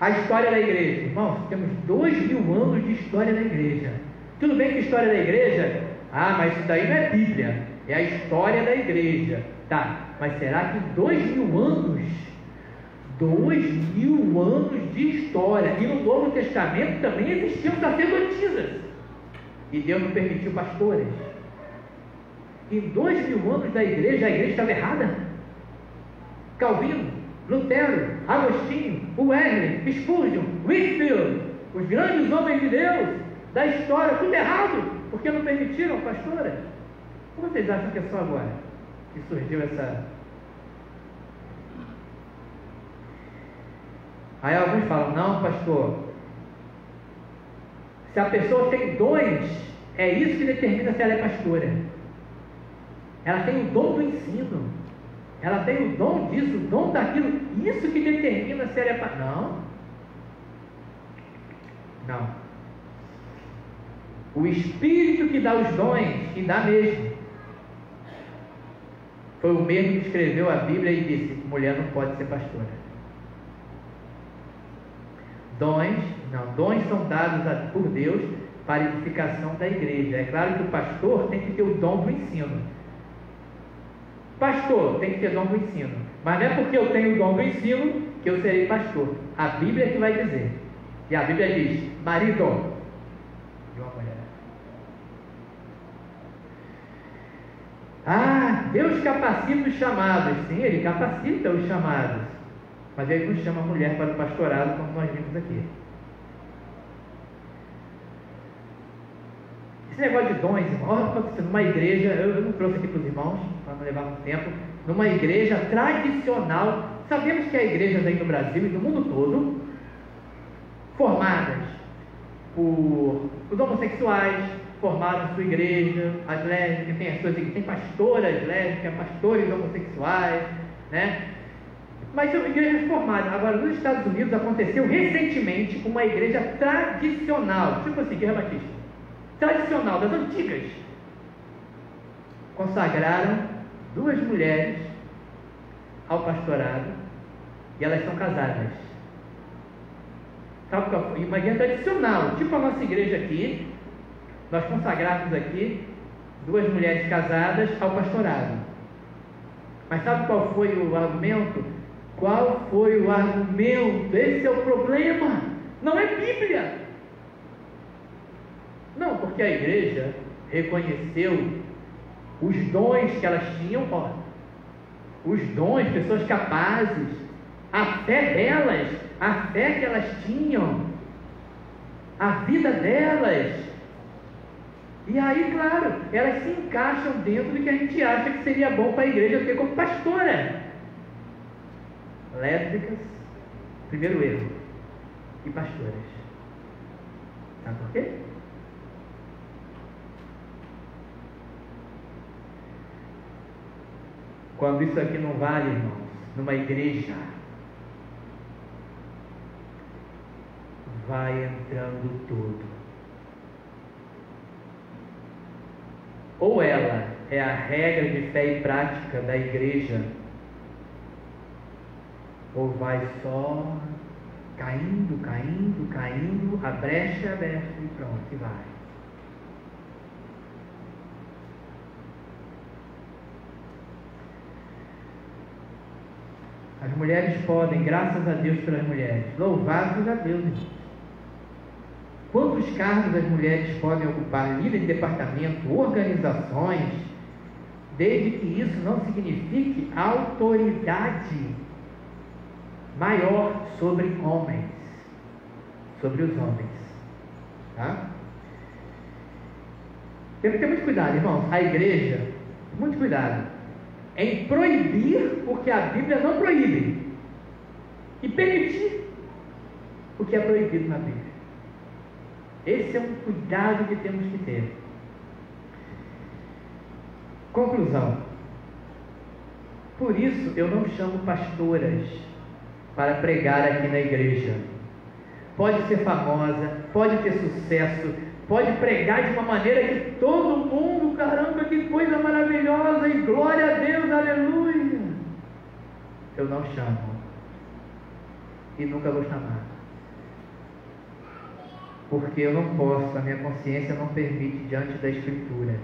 a história da igreja, irmãos, temos 2000 anos de história da igreja. Tudo bem que a história da igreja, mas isso daí não é Bíblia, é a história da igreja, tá? Mas será que 2000 anos? 2000 anos de história, e no Novo Testamento também existiam sacerdotisas, e Deus não permitiu pastores. Em 2000 anos da igreja, a igreja estava errada. Calvino, Lutero, Agostinho, Wesley, Spurgeon, Whitefield, os grandes homens de Deus da história, tudo errado, porque não permitiram pastoras. Como vocês acham que é só agora que surgiu essa... Aí alguns falam, não, pastor, se a pessoa tem dons, é isso que determina se ela é pastora. Ela tem o dom do ensino, ela tem o dom disso, o dom daquilo, isso que determina se ela é pastora. Não. O Espírito que dá os dons, e dá mesmo, foi o mesmo que escreveu a Bíblia e disse, mulher não pode ser pastora. Dons são dados por Deus para a edificação da igreja. É claro que o pastor tem que ter o dom do ensino. Pastor tem que ter dom do ensino. Mas não é porque eu tenho o dom do ensino que eu serei pastor. A Bíblia é que vai dizer. E a Bíblia diz: marido de uma mulher. Ah, Deus capacita os chamados. Sim, Ele capacita os chamados. Mas Ele não chama a mulher para o pastorado, como nós vimos aqui. Esse negócio de dons, irmão, numa igreja, eu não trouxe aqui para os irmãos, para não levar muito tempo, numa igreja tradicional, sabemos que há igrejas aí no Brasil e no mundo todo, formadas por os homossexuais, formaram sua igreja, as lésbicas, tem as suas igrejas, tem pastoras lésbicas, pastores homossexuais, né? Mas são igrejas formadas. Agora, nos Estados Unidos aconteceu recentemente uma igreja tradicional, tipo assim, Igreja Batista, tradicional, das antigas, consagraram 2 mulheres ao pastorado e elas são casadas. Sabe qual foi? Uma igreja tradicional, tipo a nossa igreja aqui, nós consagramos aqui 2 mulheres casadas ao pastorado. Mas sabe qual foi o argumento? Qual foi o argumento? Esse é o problema. Não é Bíblia. Não, porque a igreja reconheceu os dons que elas tinham, os dons, pessoas capazes, a fé delas, a fé que elas tinham, a vida delas. E aí, claro, elas se encaixam dentro do que a gente acha que seria bom para a igreja ter como pastora. Lésbicas, primeiro erro, e pastoras. Sabe por quê? Quando isso aqui não vale, irmãos, numa igreja, vai entrando tudo. Ou ela é a regra de fé e prática da igreja, ou vai só caindo, caindo, caindo, a brecha é aberta e pronto, e vai. As mulheres podem, graças a Deus pelas mulheres, louvados a Deus, irmãos. Quantos cargos as mulheres podem ocupar, líder de departamento, organizações, desde que isso não signifique autoridade maior sobre homens, sobre os homens, tá? Temos que ter muito cuidado, irmãos. A igreja, muito cuidado em proibir o que a Bíblia não proíbe e permitir o que é proibido na Bíblia. Esse é um cuidado que temos que ter. Conclusão. Por isso eu não chamo pastoras para pregar aqui na igreja. Pode ser famosa, pode ter sucesso, pode pregar de uma maneira que todo mundo, caramba, que coisa maravilhosa, e glória a Deus, aleluia. Eu não chamo. E nunca vou chamar. Porque eu não posso, a minha consciência não permite diante da Escritura.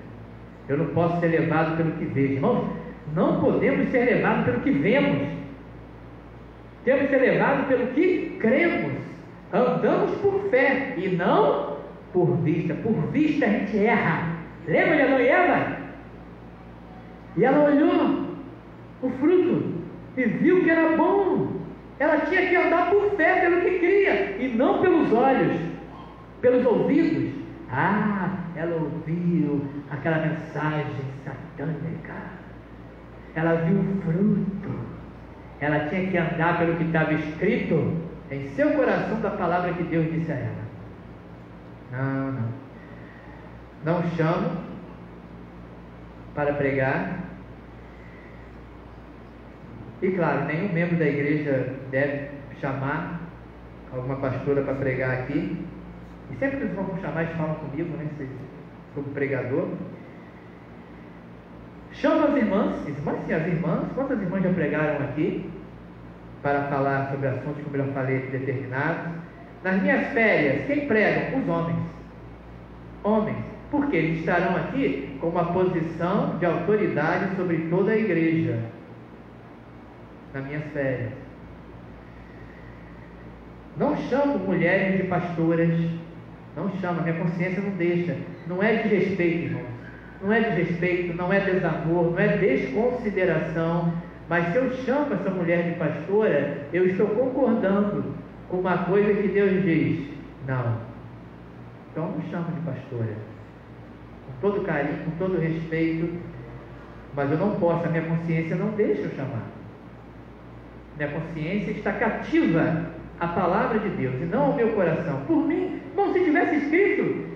Eu não posso ser levado pelo que vejo. Irmãos, não podemos ser levados pelo que vemos. Temos que ser levados pelo que cremos. Andamos por fé e não por vista. Por vista a gente erra. Lembra de Adão e Eva? E ela olhou o fruto e viu que era bom. Ela tinha que andar por fé pelo que cria e não pelos olhos, pelos ouvidos. Ah, ela ouviu aquela mensagem satânica. Ela viu o fruto. Ela tinha que andar pelo que estava escrito em seu coração da palavra que Deus disse a ela. Não chamo para pregar. E claro, nenhum membro da igreja deve chamar alguma pastora para pregar aqui. E sempre que eles vão chamar, eles falam comigo, né? Como pregador. Chama as irmãs, as irmãs, quantas irmãs já pregaram aqui para falar sobre assuntos, como eu falei, determinados? Nas minhas férias, quem pregam? Os homens. Homens, porque eles estarão aqui com uma posição de autoridade sobre toda a igreja. nas minhas férias. Não chamo mulheres de pastoras, não chamo, minha consciência não deixa. Não é desrespeito, irmãos. Não é desrespeito, não é desamor, não é desconsideração. Mas se eu chamo essa mulher de pastora, eu estou concordando com uma coisa que Deus diz. Não. Então não chamo de pastora. Com todo carinho, com todo respeito. Mas eu não posso, a minha consciência não deixa eu chamar. Minha consciência está cativa à palavra de Deus e não ao meu coração. Por mim, irmão, se tivesse escrito,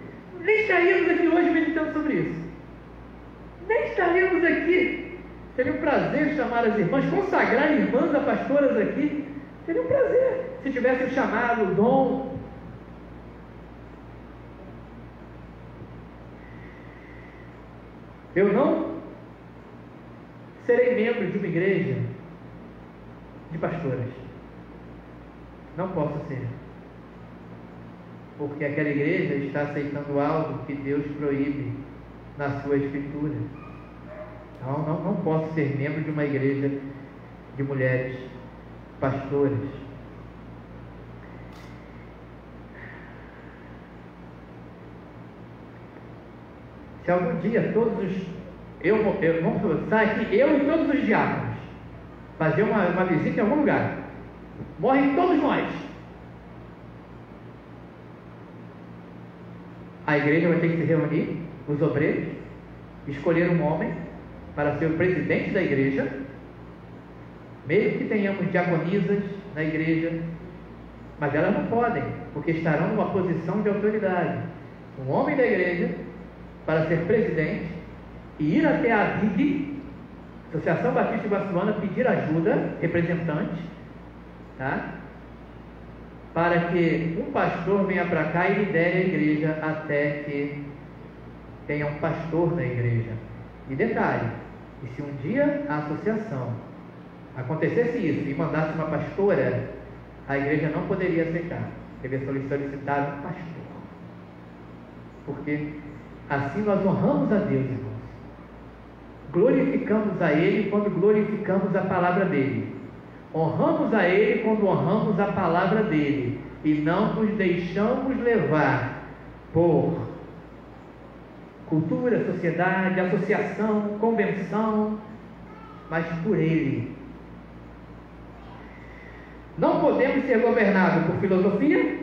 nem estaríamos aqui hoje meditando sobre isso. Nem estaríamos aqui. Seria um prazer chamar as irmãs, consagrar irmãs a pastoras aqui. Seria um prazer. Se tivesse o chamado, o dom. Eu não serei membro de uma igreja de pastoras. Não posso ser. Porque aquela igreja está aceitando algo que Deus proíbe na sua escritura. Então, não posso ser membro de uma igreja de mulheres pastoras. Se algum dia vamos pensar que eu e todos os diáconos fazer uma visita em algum lugar, morrem todos nós, a igreja vai ter que se reunir, os obreiros, escolher um homem para ser o presidente da igreja, mesmo que tenhamos diaconisas na igreja, mas elas não podem, porque estarão numa posição de autoridade. Um homem da igreja para ser presidente e ir até a ABIG, Associação Batista Iguaçuana, pedir ajuda, representante, tá? Para que um pastor venha para cá e lidere a igreja até que tenha um pastor na igreja. E detalhe, e se um dia a associação acontecesse isso e mandasse uma pastora, a igreja não poderia aceitar, deveria solicitar um pastor, porque assim nós honramos a Deus, irmãos. Glorificamos a Ele quando glorificamos a palavra dEle. Honramos a Ele quando honramos a palavra dEle. E não nos deixamos levar por cultura, sociedade, associação, convenção, mas por Ele. Não podemos ser governados por filosofia,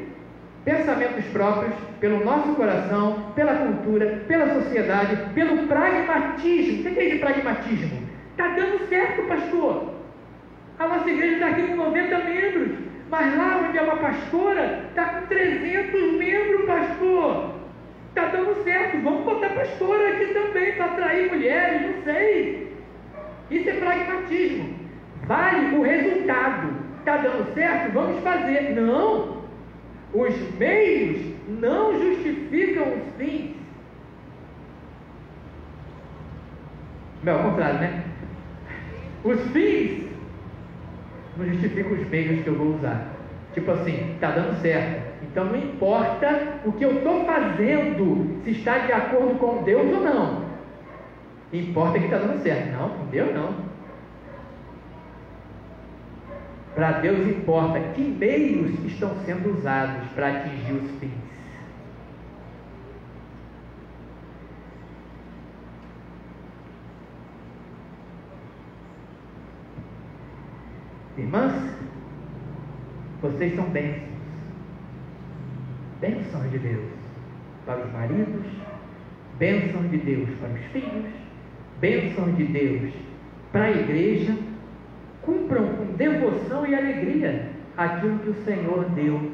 pensamentos próprios, pelo nosso coração, pela cultura, pela sociedade, pelo pragmatismo. O que é isso de pragmatismo? Está dando certo, pastor. A nossa igreja está aqui com 90 membros, mas lá onde é uma pastora, está com 300 membros, pastor. Está dando certo, vamos botar pastora aqui também, para atrair mulheres, não sei. Isso é pragmatismo. Vale o resultado. Está dando certo, vamos fazer. Não. Os meios não justificam os fins. Não, ao contrário, né? Os fins não justificam os meios que eu vou usar. Tipo assim, está dando certo. Então não importa o que eu estou fazendo, se está de acordo com Deus ou não. Importa que está dando certo. Não, com Deus não. Para Deus importa que meios estão sendo usados para atingir os fins. Irmãs, vocês são bênçãos. Bênçãos de Deus para os maridos, bênçãos de Deus para os filhos, bênçãos de Deus para a igreja. Cumpram com devoção e alegria aquilo que o Senhor deu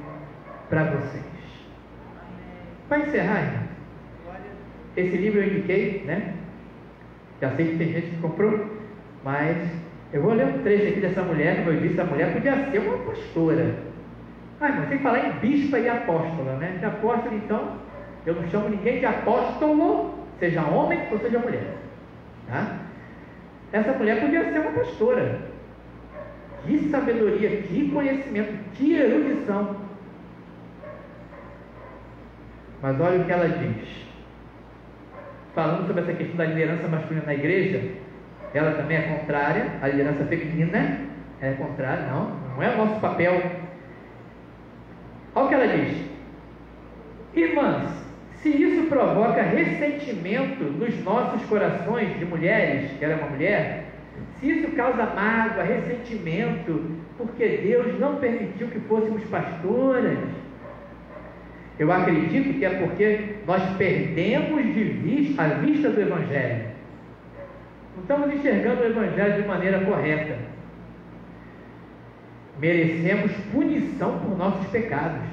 para vocês. Para encerrar, irmão, esse livro eu indiquei, né? Já sei que tem gente que comprou, mas eu vou ler um trecho aqui dessa mulher. Como eu disse, a mulher podia ser uma pastora. Irmão, sem falar em bispa e apóstola, né? De apóstolo, então, eu não chamo ninguém de apóstolo, seja homem ou seja mulher, tá? Essa mulher podia ser uma pastora. Que sabedoria, que conhecimento, que erudição. Mas olha o que ela diz. Falando sobre essa questão da liderança masculina na igreja, ela também é contrária à liderança feminina. É contrário, não é o nosso papel. Olha o que ela diz: irmãs, se isso provoca ressentimento nos nossos corações de mulheres, que era uma mulher, se isso causa mágoa, ressentimento, porque Deus não permitiu que fôssemos pastoras, eu acredito que é porque nós perdemos de vista a vista do Evangelho. Não estamos enxergando o Evangelho de maneira correta. Merecemos punição por nossos pecados.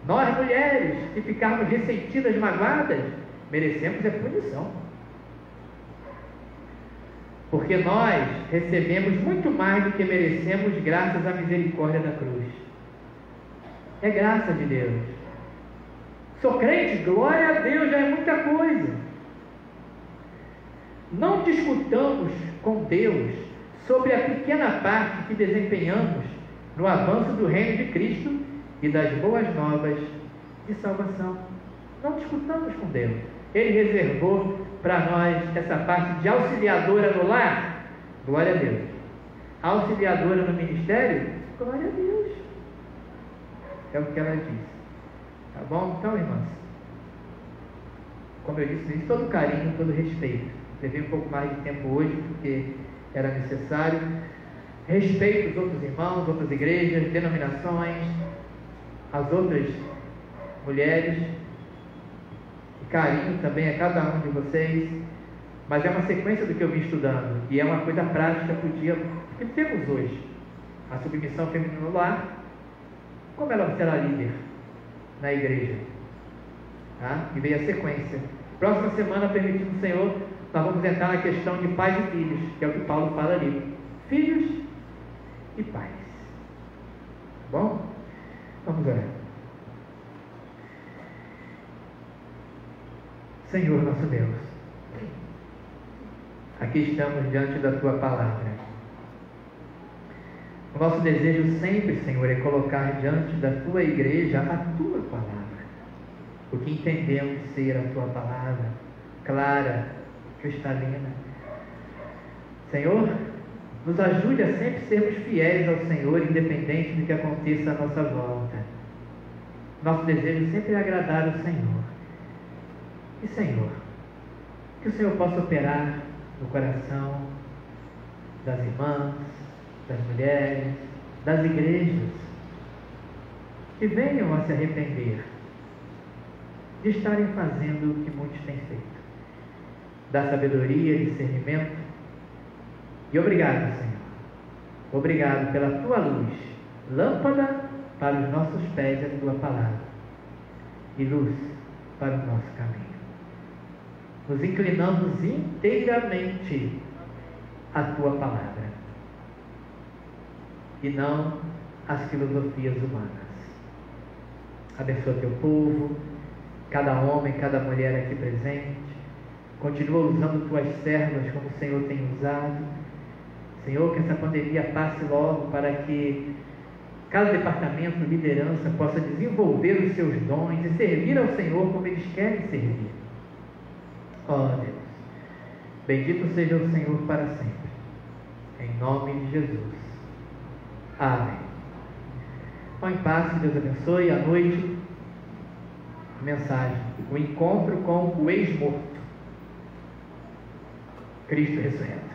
Nós, mulheres, se ficarmos ressentidas, magoadas, merecemos punição. Porque nós recebemos muito mais do que merecemos graças à misericórdia da cruz. É graça de Deus. Sou crente, glória a Deus, já é muita coisa. Não discutamos com Deus sobre a pequena parte que desempenhamos no avanço do reino de Cristo e das boas novas de salvação. Não discutamos com Deus. Ele reservou para nós essa parte de auxiliadora no lar, glória a Deus. Auxiliadora no ministério, glória a Deus. É o que ela diz. Tá bom? Então, irmãs, como eu disse, todo carinho, todo respeito. Levei um pouco mais de tempo hoje, porque era necessário. Respeito os outros irmãos, outras igrejas, denominações, as outras mulheres, e carinho também a cada um de vocês, mas é uma sequência do que eu vim estudando, e é uma coisa prática para o dia que temos hoje. A submissão feminina no lar, como ela será líder na igreja, tá? E veio a sequência. Próxima semana, permitindo o Senhor, nós vamos entrar na questão de pais e filhos, que é o que Paulo fala ali. Filhos e pais. Tá bom? Vamos orar. Senhor nosso Deus, aqui estamos diante da Tua palavra. O nosso desejo sempre, Senhor, é colocar diante da Tua igreja a Tua palavra, o que entendemos ser a Tua palavra, clara, cristalina. Senhor, nos ajude a sempre sermos fiéis ao Senhor, independente do que aconteça à nossa volta. Nosso desejo sempre é agradar o Senhor. E, Senhor, que o Senhor possa operar no coração das irmãs, das mulheres, das igrejas, que venham a se arrepender de estarem fazendo o que muitos têm feito. Dá sabedoria, discernimento. E obrigado, Senhor. Obrigado pela Tua luz, lâmpada para os nossos pés é a Tua palavra, e luz para o nosso caminho. Nos inclinamos inteiramente à Tua palavra, e não às filosofias humanas. Abençoa Teu povo, cada homem, cada mulher aqui presente. Continua usando Tuas servas como o Senhor tem usado. Senhor, que essa pandemia passe logo, para que cada departamento, liderança, possa desenvolver os seus dons e servir ao Senhor como eles querem servir. Ó Deus, bendito seja o Senhor para sempre, em nome de Jesus. Amém. Vão em paz, que Deus abençoe. À noite, mensagem: o encontro com o ex-morto, Cristo ressurreto.